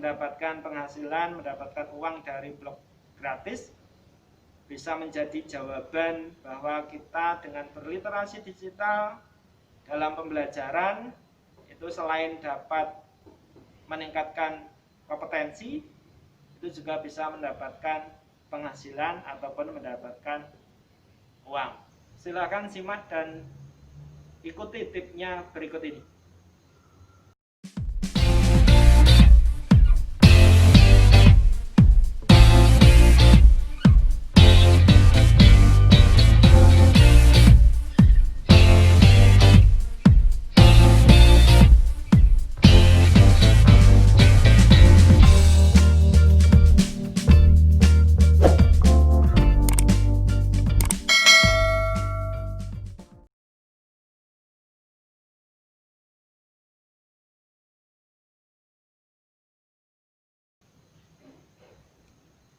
mendapatkan penghasilan, mendapatkan uang dari blog gratis, bisa menjadi jawaban bahwa kita dengan berliterasi digital dalam pembelajaran itu selain dapat meningkatkan kompetensi, itu juga bisa mendapatkan penghasilan ataupun mendapatkan uang. Silakan simak dan ikuti tipsnya berikut ini.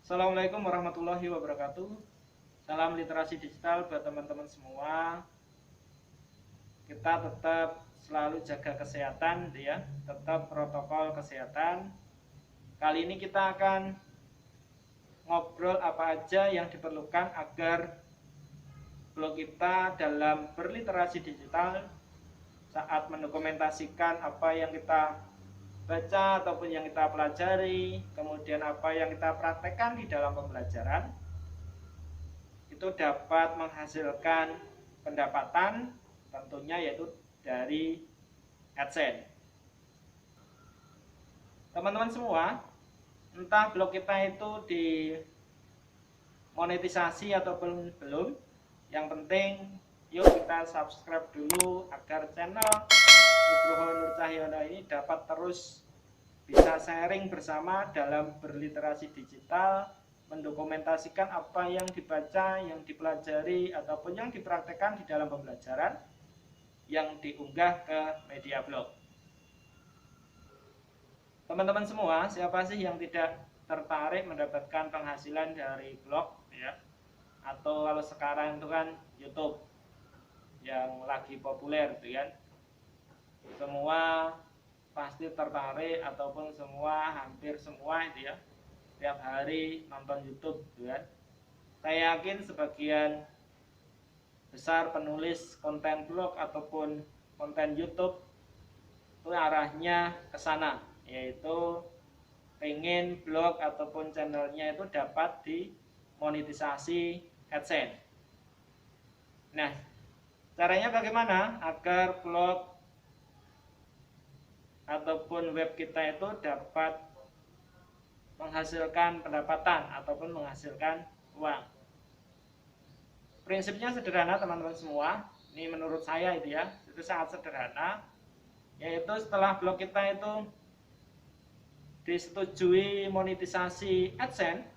Assalamualaikum warahmatullahi wabarakatuh. Salam literasi digital buat teman-teman semua. Kita tetap selalu jaga kesehatan ya, tetap protokol kesehatan. Kali ini kita akan ngobrol apa aja yang diperlukan agar blog kita dalam berliterasi digital saat mendokumentasikan apa yang kita baca ataupun yang kita pelajari, kemudian apa yang kita praktekkan di dalam pembelajaran, itu dapat menghasilkan pendapatan, tentunya yaitu dari AdSense. Teman-teman semua, entah blog kita itu dimonetisasi ataupun belum, yang penting yuk kita subscribe dulu agar channel Nugroho Nur Cahyono ini dapat terus bisa sharing bersama dalam berliterasi digital, mendokumentasikan apa yang dibaca, yang dipelajari, ataupun yang dipraktekkan di dalam pembelajaran yang diunggah ke media blog. Teman-teman semua, siapa sih yang tidak tertarik mendapatkan penghasilan dari blog ya? Atau kalau sekarang itu kan YouTube yang lagi populer gitu kan. Semua pasti tertarik ataupun hampir semua itu ya tiap hari nonton YouTube gitu kan. Saya yakin sebagian besar penulis konten blog ataupun konten YouTube itu arahnya ke sana, yaitu pengen blog ataupun channelnya itu dapat dimonetisasi AdSense. Nah, caranya bagaimana agar blog ataupun web kita itu dapat menghasilkan pendapatan ataupun menghasilkan uang? Prinsipnya sederhana teman-teman semua. Ini menurut saya itu ya, itu sangat sederhana. Yaitu setelah blog kita itu disetujui monetisasi AdSense,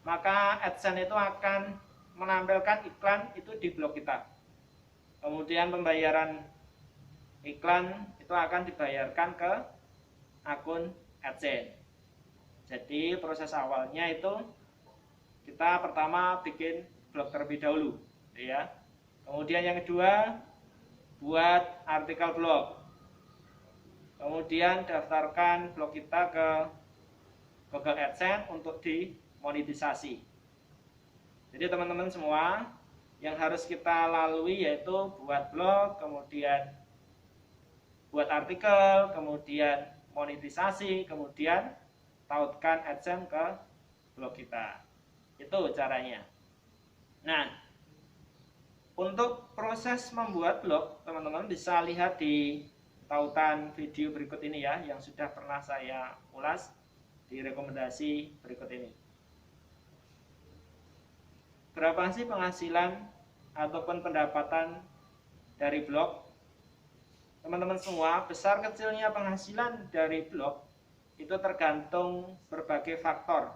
maka AdSense itu akan menampilkan iklan itu di blog kita. Kemudian pembayaran iklan itu akan dibayarkan ke akun AdSense. Jadi proses awalnya itu kita pertama bikin blog terlebih dahulu ya. Kemudian yang kedua buat artikel blog. Kemudian daftarkan blog kita ke Google AdSense untuk dimonetisasi. Jadi teman-teman semua, yang harus kita lalui yaitu buat blog, kemudian buat artikel, kemudian monetisasi, kemudian tautkan AdSense ke blog kita. Itu caranya. Nah, untuk proses membuat blog, teman-teman bisa lihat di tautan video berikut ini ya, yang sudah pernah saya ulas di rekomendasi berikut ini. Berapa sih penghasilan ataupun pendapatan dari blog? Teman-teman semua, besar kecilnya penghasilan dari blog itu tergantung berbagai faktor.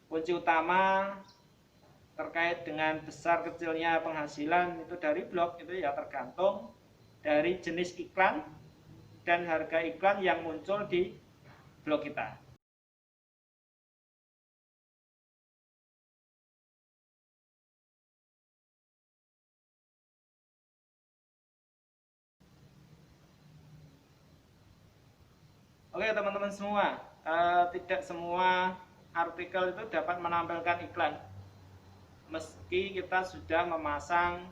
Kunci utama terkait dengan besar kecilnya penghasilan itu dari blog itu ya tergantung dari jenis iklan dan harga iklan yang muncul di blog kita. Oke teman-teman semua, tidak semua artikel itu dapat menampilkan iklan. Meski kita sudah memasang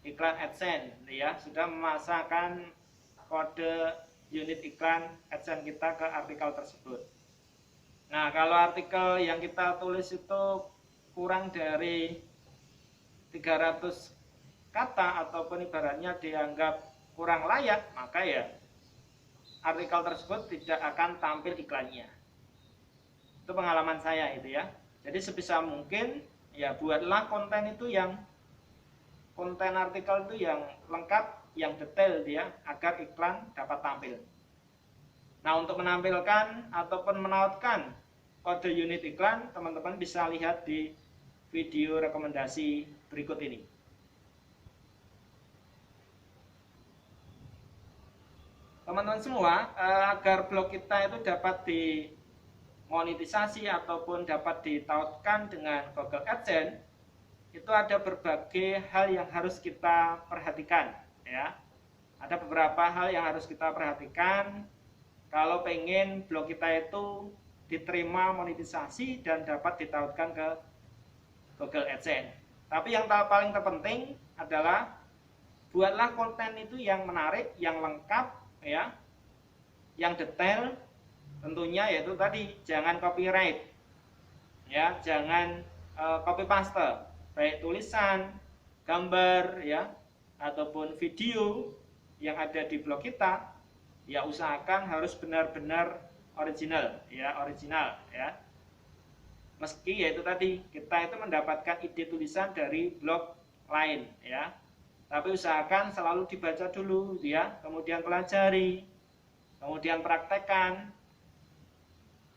iklan AdSense, ya, sudah memasangkan kode unit iklan AdSense kita ke artikel tersebut. Nah, kalau artikel yang kita tulis itu kurang dari 300 kata ataupun ibaratnya dianggap kurang layak, maka ya artikel tersebut tidak akan tampil iklannya. Itu pengalaman saya itu ya. Jadi sebisa mungkin ya buatlah konten itu yang konten artikel itu yang lengkap, yang detail dia agar iklan dapat tampil. Nah, untuk menampilkan ataupun menautkan kode unit iklan, teman-teman bisa lihat di video rekomendasi berikut ini. Teman-teman semua, agar blog kita itu dapat dimonetisasi ataupun dapat ditautkan dengan Google AdSense, itu ada berbagai hal yang harus kita perhatikan, ya. Ada beberapa hal yang harus kita perhatikan kalau pengen blog kita itu diterima monetisasi dan dapat ditautkan ke Google AdSense. Tapi yang paling terpenting adalah buatlah konten itu yang menarik, yang lengkap, ya, yang detail, tentunya yaitu tadi jangan copyright, ya, jangan copy paste, baik tulisan, gambar, ya, ataupun video yang ada di blog kita, ya usahakan harus benar-benar original, ya, meski yaitu tadi kita itu mendapatkan ide tulisan dari blog lain, ya. Tapi usahakan selalu dibaca dulu, ya, kemudian pelajari, kemudian praktekkan,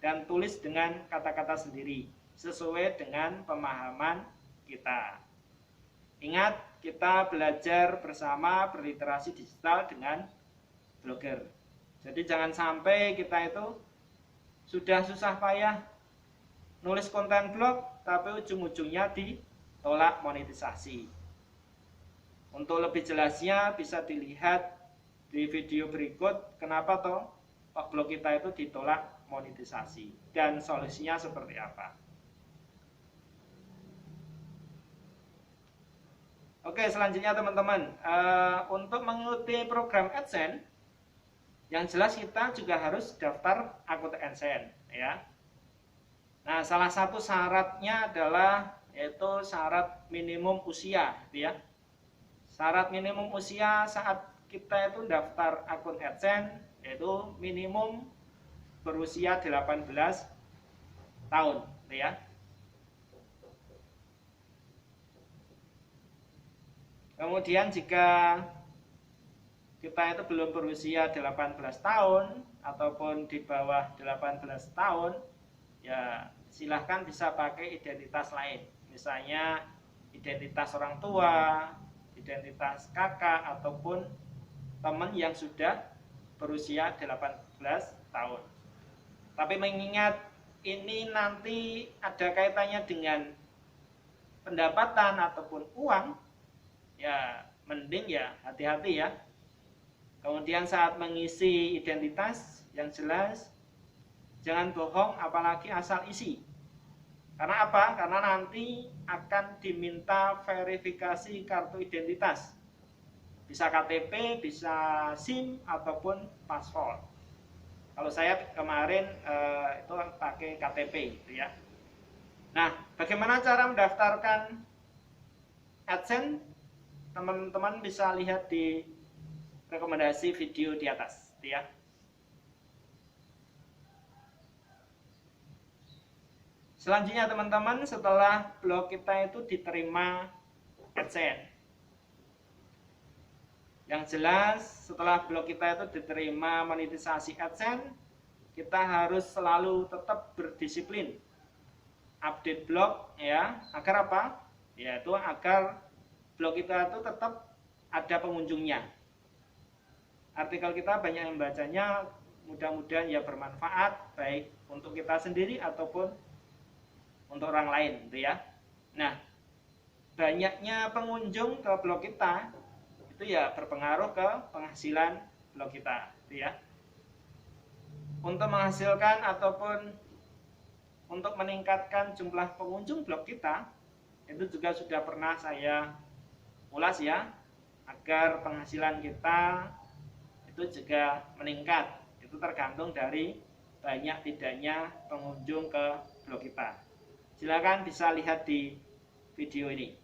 dan tulis dengan kata-kata sendiri, sesuai dengan pemahaman kita. Ingat, kita belajar bersama berliterasi digital dengan blogger. Jadi jangan sampai kita itu sudah susah payah nulis konten blog, tapi ujung-ujungnya ditolak monetisasi. Untuk lebih jelasnya bisa dilihat di video berikut kenapa toh blog kita itu ditolak monetisasi dan solusinya seperti apa. Oke, selanjutnya teman-teman, untuk mengikuti program AdSense, yang jelas kita juga harus daftar akun AdSense, ya. Nah, salah satu syaratnya adalah yaitu syarat minimum usia, ya. Syarat minimum usia saat kita itu daftar akun AdSense yaitu minimum berusia 18 tahun, ya. Kemudian jika kita itu belum berusia 18 tahun ataupun di bawah 18 tahun, ya silahkan bisa pakai identitas lain. Misalnya identitas orang tua, identitas kakak, ataupun teman yang sudah berusia 18 tahun. Tapi mengingat ini nanti ada kaitannya dengan pendapatan ataupun uang, ya mending ya hati-hati ya. Kemudian saat mengisi identitas yang jelas, jangan bohong apalagi asal isi. Karena apa? Karena nanti akan diminta verifikasi kartu identitas. Bisa KTP, bisa SIM, ataupun paspor. Kalau saya kemarin itu pakai KTP, gitu ya. Nah, bagaimana cara mendaftarkan AdSense? Teman-teman bisa lihat di rekomendasi video di atas, gitu ya. Selanjutnya teman-teman, setelah blog kita itu diterima AdSense, yang jelas setelah blog kita itu diterima monetisasi AdSense, kita harus selalu tetap berdisiplin update blog, ya. Agar apa? Yaitu agar blog kita itu tetap ada pengunjungnya. Artikel kita banyak yang membacanya, mudah-mudahan ya bermanfaat baik untuk kita sendiri ataupun untuk orang lain, gitu ya. Nah, banyaknya pengunjung ke blog kita itu ya berpengaruh ke penghasilan blog kita, gitu ya. untuk menghasilkan ataupun untuk meningkatkan jumlah pengunjung blog kita, itu juga sudah pernah saya ulas ya, agar penghasilan kita itu juga meningkat. Itu tergantung dari banyak tidaknya pengunjung ke blog kita. Silakan bisa lihat di video ini.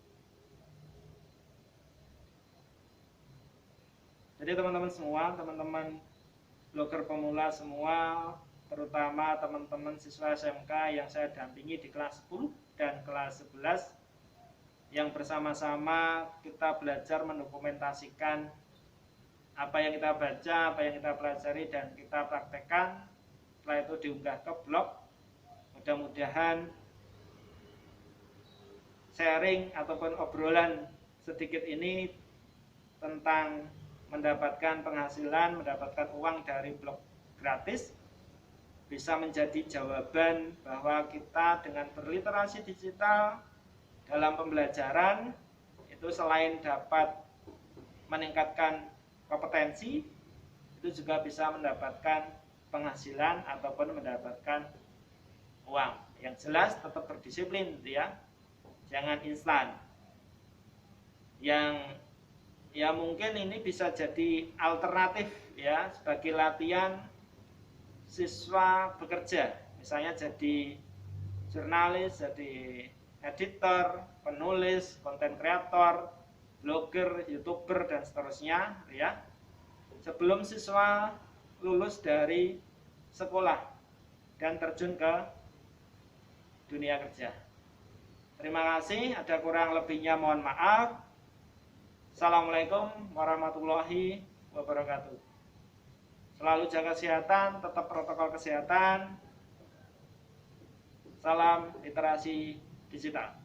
Jadi teman-teman semua, teman-teman blogger pemula semua, terutama teman-teman siswa SMK yang saya dampingi di kelas 10 dan kelas 11, yang bersama-sama kita belajar mendokumentasikan apa yang kita baca, apa yang kita pelajari dan kita praktekkan. Setelah itu diunggah ke blog. Mudah-mudahan sharing ataupun obrolan sedikit ini tentang mendapatkan penghasilan, mendapatkan uang dari blog gratis bisa menjadi jawaban bahwa kita dengan berliterasi digital dalam pembelajaran itu selain dapat meningkatkan kompetensi, itu juga bisa mendapatkan penghasilan ataupun mendapatkan uang. Yang jelas tetap berdisiplin ya, jangan instan. Yang ya mungkin ini bisa jadi alternatif ya sebagai latihan siswa bekerja, misalnya jadi jurnalis, jadi editor, penulis, konten kreator, blogger, youtuber dan seterusnya ya. Sebelum siswa lulus dari sekolah dan terjun ke dunia kerja. Terima kasih, ada kurang lebihnya mohon maaf. Assalamualaikum warahmatullahi wabarakatuh. Selalu jaga kesehatan, tetap protokol kesehatan. Salam literasi digital.